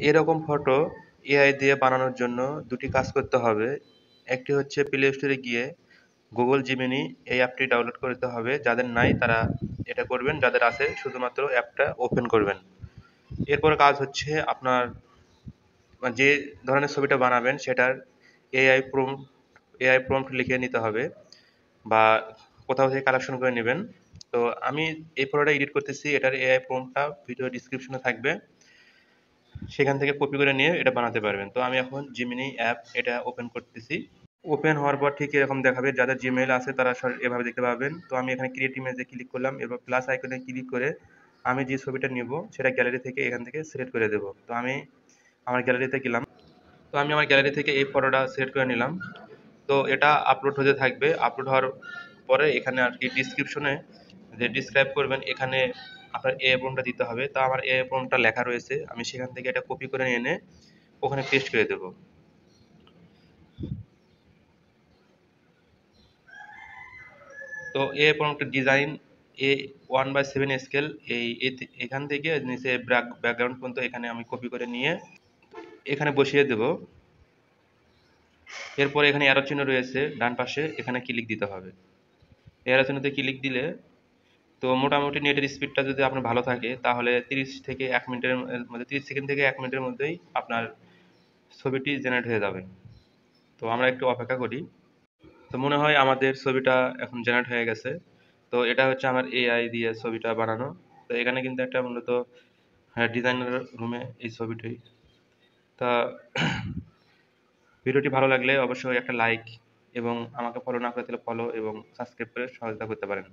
এরকম photo AI দিয়ে বানানোর জন্য দুটি কাজ করতে হবে। একটি হচ্ছে প্লে স্টোরে গিয়ে গুগল জিমিনি এই অ্যাপটি ডাউনলোড করতে হবে, যাদের নাই তারা এটা করবেন, যাদের আছে শুধুমাত্র অ্যাপটা ওপেন করবেন। এরপর কাজ হচ্ছে আপনার যে ধরনের ছবিটা বানাবেন সেটার এআই প্রম্পট এআই প্রম্পট লিখে নিতে হবে, বা কোথাও থেকে কালেকশন করে নেবেন। তো আমি এই ফটোটা এডিট করতেছি, এটার এআই প্রম্পটটা ভিডিও ডিসক্রিপশনে থাকবে, সেখান থেকে কপি করে নিয়ে এটা বানাতে পারবেন। তো আমি এখন জিমিনি অ্যাপ এটা ওপেন করতেছি। ওপেন হওয়ার পর ঠিক এরকম দেখাবে, যাদের জিমেইল আছে তারা এভাবে দেখতে পাবেন। তো আমি এখানে ক্রিয়েট ইমেজে ক্লিক করলাম, এবার প্লাস আইকনে ক্লিক করে আমি যে ছবিটা নিব সেটা গ্যালারি থেকে এখান থেকে সিলেক্ট করে দেব। তো আমি আমার গ্যালারিতে গেলাম, তো আমি আমার গ্যালারি থেকে এই ফটোটা সিলেক্ট করে নিলাম। তো এটা আপলোড হতে থাকবে, আপলোড হওয়ার পরে এখানে আর কি ডিসক্রিপশনে যে ডিসক্রাইব করবেন এখানে আপনার এ প্রম্পটটা দিতে হবে। তো আমার এ প্রম্পটটা লেখা রয়েছে, আমি সেখান থেকে এটা কপি করে এনে ওখানে পেস্ট করে দেব। তো এ প্রম্পটের ডিজাইন A1/7 স্কেল, এখান থেকে নিচে ব্যাকগ্রাউন্ড পর্যন্ত এখানে আমি কপি করে নিয়ে এখানে বসিয়ে দেব। এরপর এখানে অ্যারো চিহ্ন রয়েছে ডান পাশে, এখানে ক্লিক দিতে হবে। অ্যারো চিহ্নতে ক্লিক দিলে তো মোটামুটি নেটের স্পিডটা যদি আপনার ভালো থাকে তাহলে 30 সেকেন্ড থেকে 1 মিনিটের মধ্যেই আপনার ছবিটি জেনারেট হয়ে যাবে। তো আমরা একটু অপেক্ষা করি। তো মনে হয় আমাদের ছবিটা এখন জেনারেট হয়ে গেছে। তো এটা হচ্ছে আমার এআই দিয়ে ছবিটা বানানো। তো এখানে কিন্তু একটা মূলত ডিজাইনার রুমে এই ছবিটি। তা ভিডিওটি ভালো লাগলে অবশ্যই একটা লাইক এবং আমাকে ফলো না করে থাকলে ফলো এবং সাবস্ক্রাইব করে সহযোগিতা করতে পারেন।